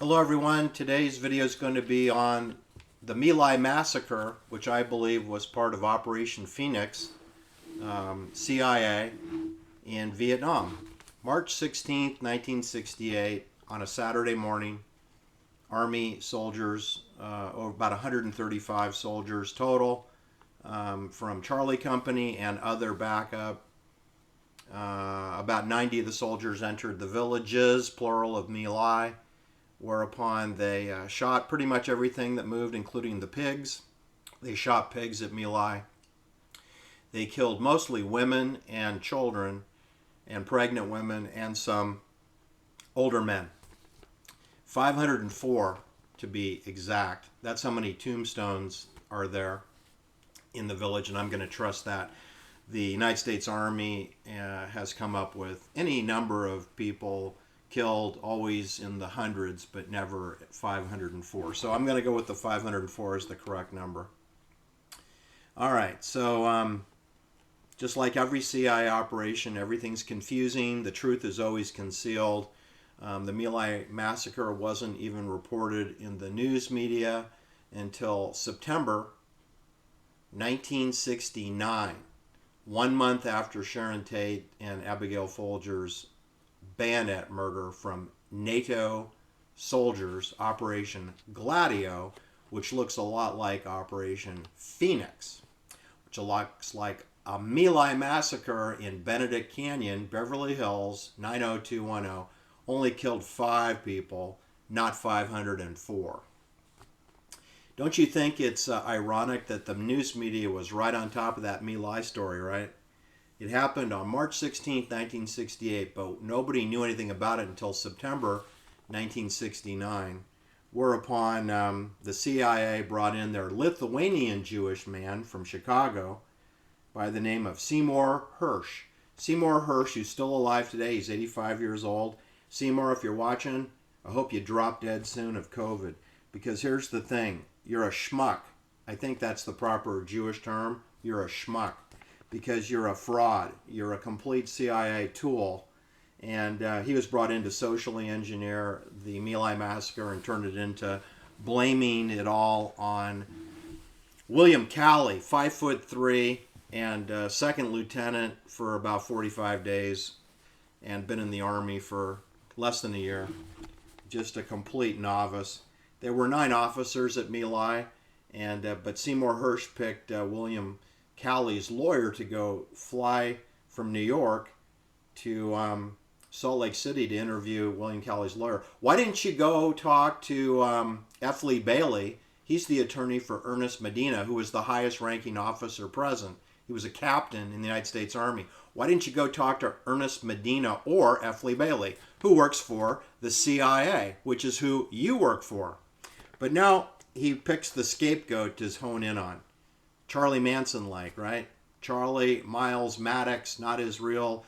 Hello everyone, today's video is going to be on the My Lai Massacre, which I believe was part of Operation Phoenix, CIA, in Vietnam. March 16th, 1968, on a Saturday morning, Army soldiers, about 135 soldiers total, from Charlie Company and other backup. About 90 of the soldiers entered the villages, plural of My Lai, whereupon they shot pretty much everything that moved, including the pigs. They shot pigs at My Lai. They killed mostly women and children and pregnant women and some older men. 504 to be exact. That's how many tombstones are there in the village, and I'm going to trust that. The United States Army has come up with any number of people killed, always in the hundreds, but never 504. So I'm going to go with the 504 as the correct number. All right, so just like every CIA operation, everything's confusing. The truth is always concealed. The My Lai Massacre wasn't even reported in the news media until September 1969, 1 month after Sharon Tate and Abigail Folger's bayonet murder from NATO soldiers, Operation Gladio, which looks a lot like Operation Phoenix, which looks like a My Lai Massacre in Benedict Canyon, Beverly Hills, 90210, only killed 5 people, not 504. Don't you think it's ironic that the news media was right on top of that My Lai story, right? It happened on March 16, 1968, but nobody knew anything about it until September 1969, whereupon the CIA brought in their Lithuanian Jewish man from Chicago by the name of Seymour Hersh. Seymour Hersh, who's still alive today, he's 85 years old. Seymour, if you're watching, I hope you drop dead soon of COVID, because here's the thing, you're a schmuck. I think that's the proper Jewish term. You're a schmuck, because you're a fraud. You're a complete CIA tool. And he was brought in to socially engineer the My Lai Massacre and turned it into blaming it all on William Calley, 5'3", and second lieutenant for about 45 days, and been in the Army for less than a year. Just a complete novice. There were 9 officers at My Lai, and but Seymour Hersh picked William Calley's lawyer to go fly from New York to Salt Lake City to interview William Calley's lawyer. Why didn't you go talk to F. Lee Bailey? He's the attorney for Ernest Medina, who was the highest ranking officer present. He was a captain in the United States Army. Why didn't you go talk to Ernest Medina or F. Lee Bailey, who works for the CIA, which is who you work for? But now he picks the scapegoat to hone in on. Charlie Manson-like, right? Charlie Miles Maddox, not his real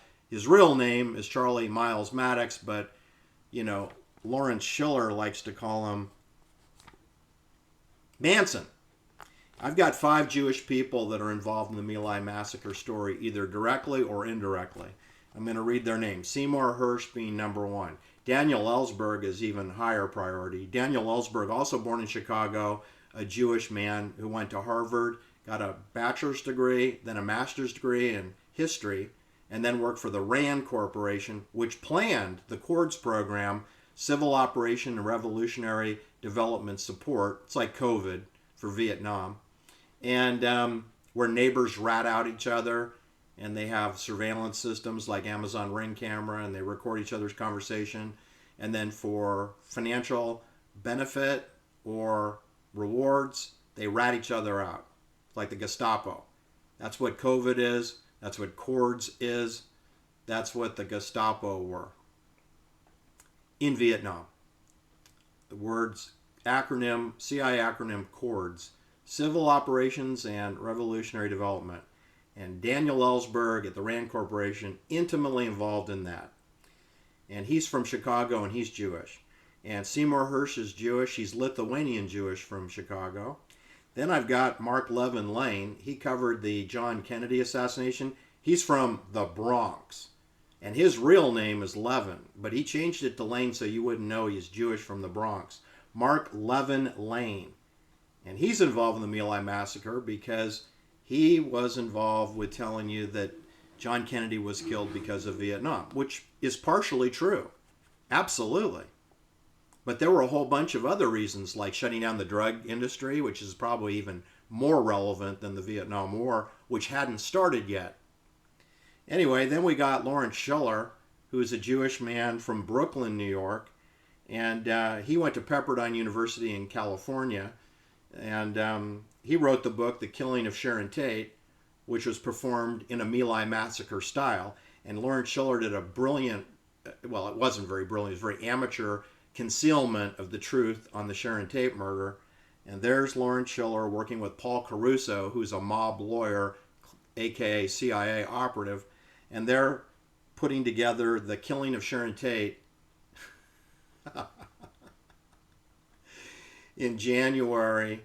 name is Charlie Miles Maddox, but, you know, Lawrence Schiller likes to call him Manson. I've got 5 Jewish people that are involved in the My Lai Massacre story, either directly or indirectly. I'm going to read their names. Seymour Hersh being number 1. Daniel Ellsberg is even higher priority. Daniel Ellsberg, also born in Chicago, a Jewish man who went to Harvard, got a bachelor's degree, then a master's degree in history, and then worked for the RAND Corporation, which planned the C.O.R.D.S program, Civil Operation and Revolutionary Development Support. It's like COVID for Vietnam. And where neighbors rat out each other, and they have surveillance systems like Amazon Ring camera, and they record each other's conversation. And then for financial benefit or rewards, they rat each other out, like the Gestapo. That's what COVID is. That's what C.O.R.D.S is. That's what the Gestapo were in Vietnam. The words acronym, CIA acronym C.O.R.D.S, Civil Operations and Revolutionary Development. And Daniel Ellsberg at the RAND Corporation, intimately involved in that. And he's from Chicago, and he's Jewish. And Seymour Hersh is Jewish. He's Lithuanian Jewish from Chicago. Then I've got Mark Levin Lane. He covered the John Kennedy assassination. He's from the Bronx. And his real name is Levin, but he changed it to Lane so you wouldn't know he's Jewish from the Bronx. Mark Levin Lane. And he's involved in the My Lai Massacre because he was involved with telling you that John Kennedy was killed because of Vietnam, which is partially true. Absolutely. But there were a whole bunch of other reasons, like shutting down the drug industry, which is probably even more relevant than the Vietnam War, which hadn't started yet. Anyway, then we got Lawrence Schiller, who is a Jewish man from Brooklyn, New York. And he went to Pepperdine University in California. And he wrote the book, The Killing of Sharon Tate, which was performed in a My Lai Massacre style. And Lawrence Schiller did a brilliant, well, it wasn't very brilliant, it was very amateur concealment of the truth on the Sharon Tate murder. And there's Lawrence Schiller working with Paul Caruso, who's a mob lawyer, aka CIA operative. And they're putting together The Killing of Sharon Tate in January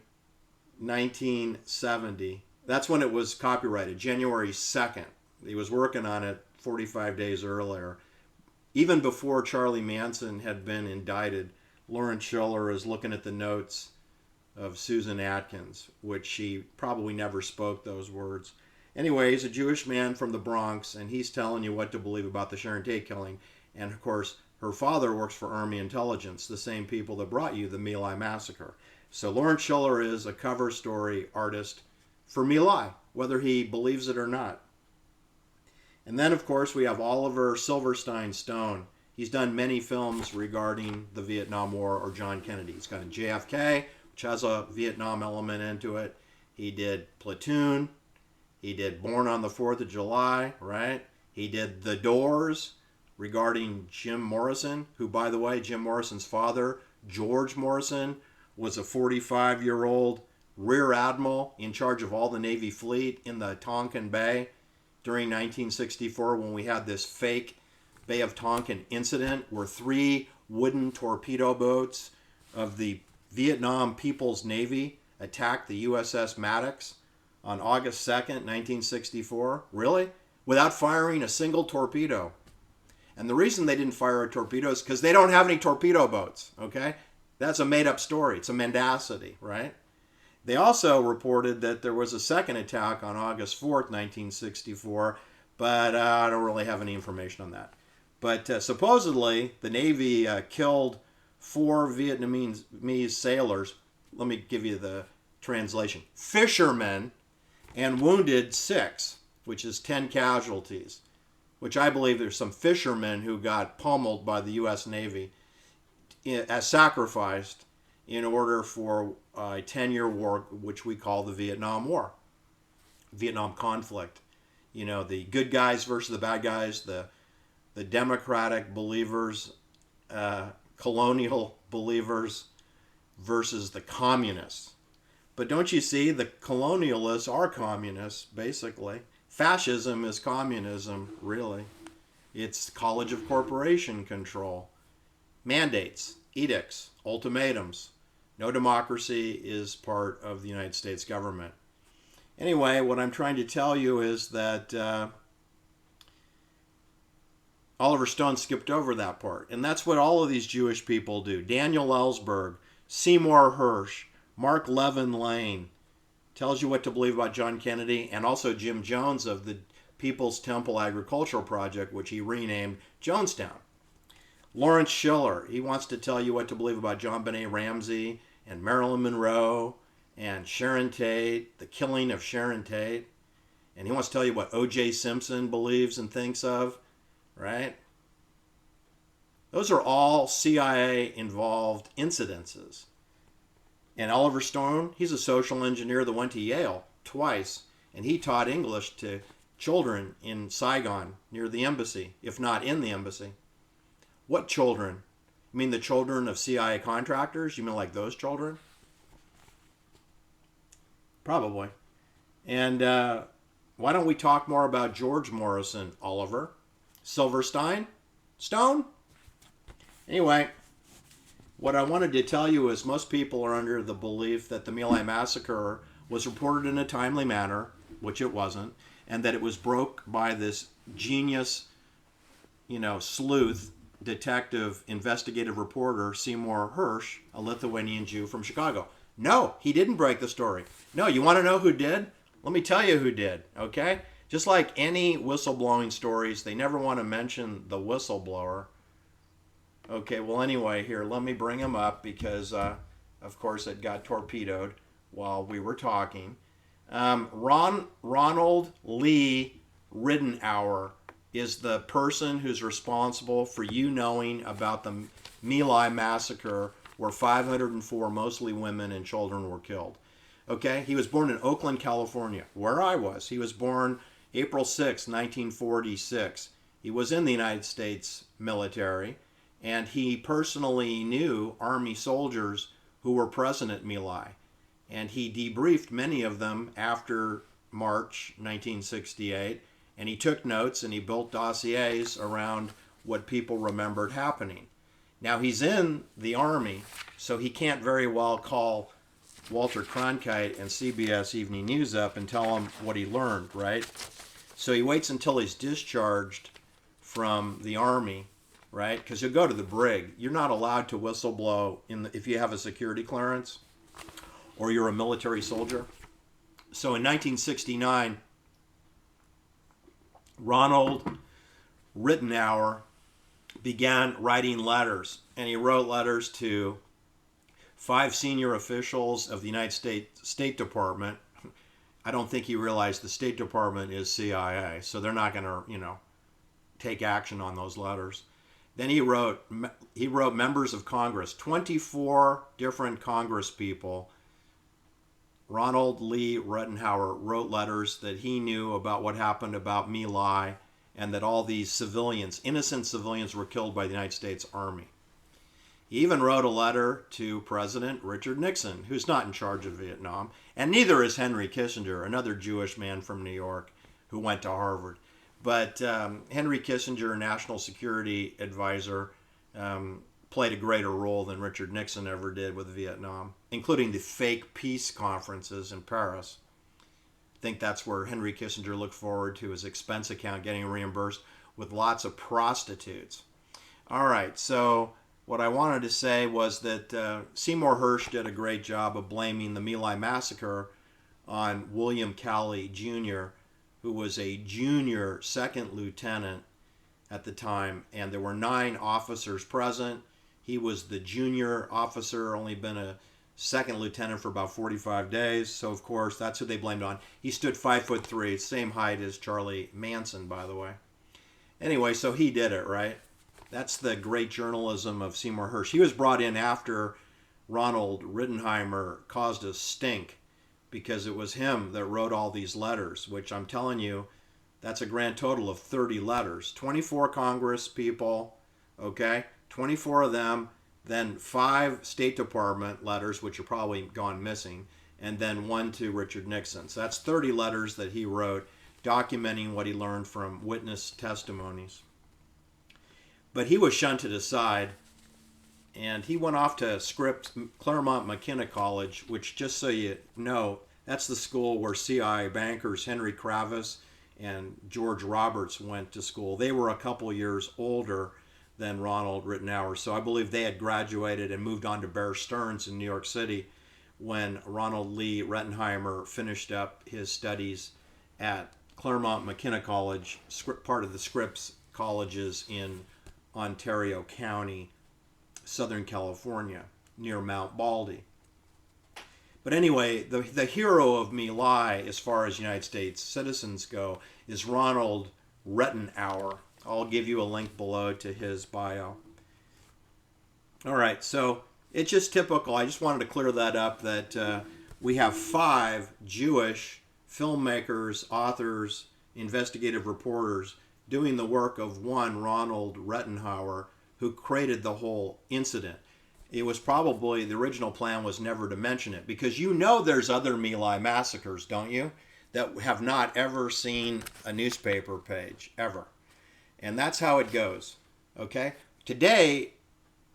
1970. That's when it was copyrighted, January 2nd. He was working on it 45 days earlier. Even before Charlie Manson had been indicted, Lawrence Schiller is looking at the notes of Susan Atkins, which she probably never spoke those words. Anyway, he's a Jewish man from the Bronx, and he's telling you what to believe about the Sharon Tate killing. And of course, her father works for Army Intelligence, the same people that brought you the My Lai Massacre. So Lawrence Schiller is a cover story artist for My Lai, whether he believes it or not. And then, of course, we have Oliver Silverstein Stone. He's done many films regarding the Vietnam War or John Kennedy. He's got a JFK, which has a Vietnam element into it. He did Platoon. He did Born on the 4th of July, right? He did The Doors regarding Jim Morrison, who, by the way, Jim Morrison's father, George Morrison, was a 45-year-old rear admiral in charge of all the Navy fleet in the Tonkin Bay during 1964 when we had this fake Bay of Tonkin incident where 3 wooden torpedo boats of the Vietnam People's Navy attacked the USS Maddox on August 2nd, 1964. Really? Without firing a single torpedo. And the reason they didn't fire a torpedo is because they don't have any torpedo boats, okay? That's a made-up story. It's a mendacity, right? They also reported that there was a second attack on August 4th, 1964, but I don't really have any information on that. But supposedly, the Navy killed 4 Vietnamese sailors. Let me give you the translation. Fishermen, and wounded 6, which is 10 casualties, which I believe there's some fishermen who got pummeled by the U.S. Navy as sacrificed in order for a 10-year war, which we call the Vietnam War, Vietnam conflict. You know, the good guys versus the bad guys, the democratic believers, colonial believers versus the communists. But don't you see, the colonialists are communists, basically. Fascism is communism, really. It's college of corporation control. Mandates, edicts, ultimatums. No democracy is part of the United States government. Anyway, what I'm trying to tell you is that Oliver Stone skipped over that part. And that's what all of these Jewish people do. Daniel Ellsberg, Seymour Hersh, Mark Levin Lane tells you what to believe about John Kennedy, and also Jim Jones of the People's Temple Agricultural Project, which he renamed Jonestown. Lawrence Schiller, he wants to tell you what to believe about John Benet Ramsey and Marilyn Monroe and Sharon Tate, the killing of Sharon Tate. And he wants to tell you what O.J. Simpson believes and thinks of, right? Those are all CIA-involved incidences. And Oliver Stone, he's a social engineer that went to Yale twice, and he taught English to children in Saigon near the embassy, if not in the embassy. What children? You mean the children of CIA contractors? You mean like those children? Probably. And why don't we talk more about George Morrison, Oliver? Silverstein? Stone? Anyway, what I wanted to tell you is most people are under the belief that the My Lai Massacre was reported in a timely manner, which it wasn't, and that it was broke by this genius sleuth, detective, investigative reporter Seymour Hersh, a Lithuanian Jew from Chicago. No, he didn't break the story. No, you want to know who did? Let me tell you who did, okay? Just like any whistleblowing stories, they never want to mention the whistleblower. Okay, well, anyway, here, let me bring him up because, of course, it got torpedoed while we were talking. Ronald Lee Ridenhour is the person who's responsible for you knowing about the My Lai Massacre, where 504, mostly women and children, were killed. Okay, he was born in Oakland, California, where I was. He was born April 6, 1946. He was in the United States military, and he personally knew Army soldiers who were present at My Lai. And he debriefed many of them after March 1968, and he took notes and he built dossiers around what people remembered happening. Now, he's in the Army, so he can't very well call Walter Cronkite and CBS Evening News up and tell him what he learned, right? So he waits until he's discharged from the Army, right? Because he'll go to the brig. You're not allowed to whistleblow if you have a security clearance or you're a military soldier. So in 1969, Ronald Ridenhour began writing letters, and he wrote letters to 5 senior officials of the United States State Department. I don't think he realized the State Department is CIA, so they're not going to, take action on those letters. Then he wrote members of Congress, 24 different Congress people. Ronald Lee Ridenhour wrote letters that he knew about what happened about My Lai and that all these civilians, innocent civilians, were killed by the United States Army. He even wrote a letter to President Richard Nixon, who's not in charge of Vietnam, and neither is Henry Kissinger, another Jewish man from New York who went to Harvard. But Henry Kissinger, national security advisor, played a greater role than Richard Nixon ever did with Vietnam, including the fake peace conferences in Paris. I think that's where Henry Kissinger looked forward to his expense account getting reimbursed with lots of prostitutes. All right, so what I wanted to say was that Seymour Hersh did a great job of blaming the My Lai Massacre on William Calley Jr., who was a junior second lieutenant at the time, and there were 9 officers present. He was the junior officer, only been a second lieutenant for about 45 days, so of course that's who they blamed on. He stood 5'3", same height as Charlie Manson, by the way. Anyway, so he did it, right? That's the great journalism of Seymour Hersh. He was brought in after Ronald Ridenhour caused a stink, because it was him that wrote all these letters, which I'm telling you, that's a grand total of 30 letters. 24 Congress people, okay? 24 of them, then 5 State Department letters, which are probably gone missing, and then 1 to Richard Nixon. So that's 30 letters that he wrote documenting what he learned from witness testimonies. But he was shunted aside, and he went off to Claremont McKenna College, which, just so you know, that's the school where CIA bankers Henry Kravis and George Roberts went to school. They were a couple years older than Ronald Ridenhour, so I believe they had graduated and moved on to Bear Stearns in New York City when Ronald Lee Ridenhour finished up his studies at Claremont McKenna College, part of the Scripps colleges in Ontario County, Southern California, near Mount Baldy. But anyway, the hero of My Lai, as far as United States citizens go, is Ronald Ridenhour. I'll give you a link below to his bio. All right, so it's just typical. I just wanted to clear that up, that we have 5 Jewish filmmakers, authors, investigative reporters doing the work of one Ronald Ridenhour, who created the whole incident. It was probably, the original plan was never to mention it, because there's other My Lai massacres, don't you, that have not ever seen a newspaper page, ever. And that's how it goes, okay? Today,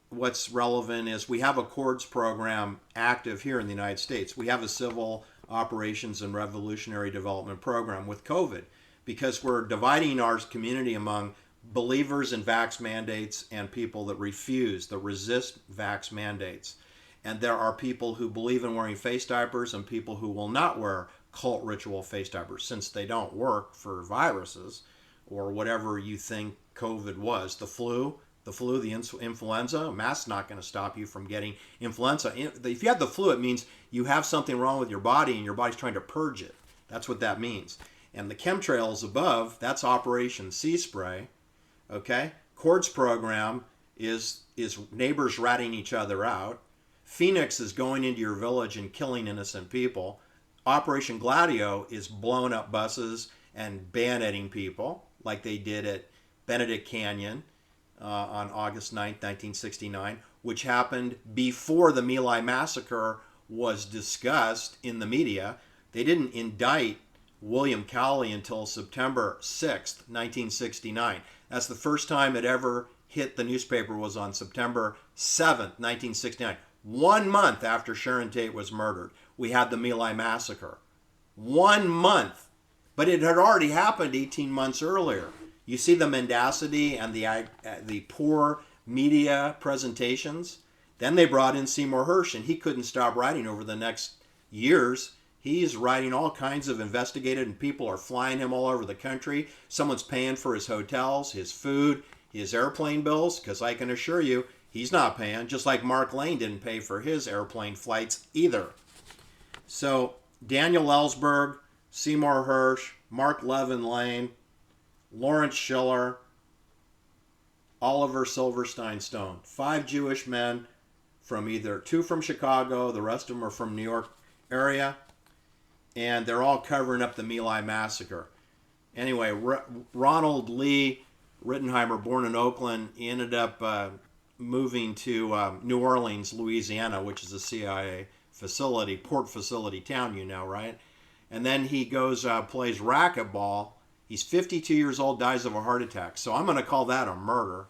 what's relevant is we have a C.O.R.D.S program active here in the United States. We have a Civil Operations and Revolutionary Development program with COVID, because we're dividing our community among believers in vax mandates and people that resist vax mandates. And there are people who believe in wearing face diapers and people who will not wear cult ritual face diapers since they don't work for viruses or whatever you think COVID was. The flu, the influenza, a mask's not going to stop you from getting influenza. If you have the flu, it means you have something wrong with your body and your body's trying to purge it. That's what that means. And the chemtrails above, that's Operation Sea Spray. Okay? C.O.R.D.S program is neighbors ratting each other out. Phoenix is going into your village and killing innocent people. Operation Gladio is blowing up buses and bayoneting people like they did at Benedict Canyon on August 9th, 1969, which happened before the My Lai Massacre was discussed in the media. They didn't indict William Calley until September 6th, 1969. That's the first time it ever hit the newspaper, was on September 7th, 1969. 1 month after Sharon Tate was murdered, we had the My Lai Massacre. 1 month. But it had already happened 18 months earlier. You see the mendacity and the poor media presentations. Then they brought in Seymour Hersh, and he couldn't stop writing over the next years. He's writing all kinds of investigative, and people are flying him all over the country. Someone's paying for his hotels, his food, his airplane bills, because I can assure you, he's not paying, just like Mark Lane didn't pay for his airplane flights either. So Daniel Ellsberg, Seymour Hersh, Mark Levin Lane, Lawrence Schiller, Oliver Silverstein Stone. 5 Jewish men from two from Chicago, the rest of them are from New York area, and they're all covering up the My Lai Massacre. Anyway, Ronald Lee Ridenhour, born in Oakland, he ended up moving to New Orleans, Louisiana, which is a CIA facility, port facility town, right? And then he goes, plays racquetball. He's 52 years old, dies of a heart attack. So I'm going to call that a murder,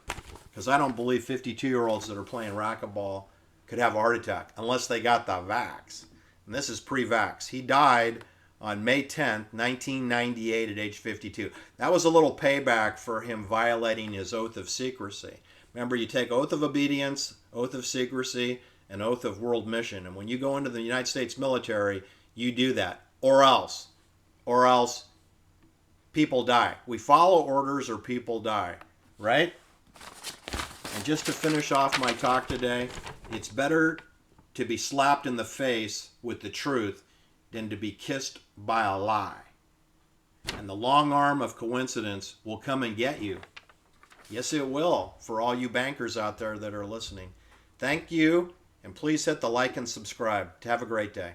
because I don't believe 52-year-olds that are playing racquetball could have a heart attack unless they got the vax. And this is pre-vax. He died on May 10th, 1998 at age 52. That was a little payback for him violating his oath of secrecy. Remember, you take oath of obedience, oath of secrecy, and oath of world mission. And when you go into the United States military, you do that. Or else people die. We follow orders or people die, right? And just to finish off my talk today, it's better to be slapped in the face with the truth than to be kissed by a lie. And the long arm of coincidence will come and get you. Yes, it will, for all you bankers out there that are listening. Thank you, and please hit the like and subscribe. Have a great day.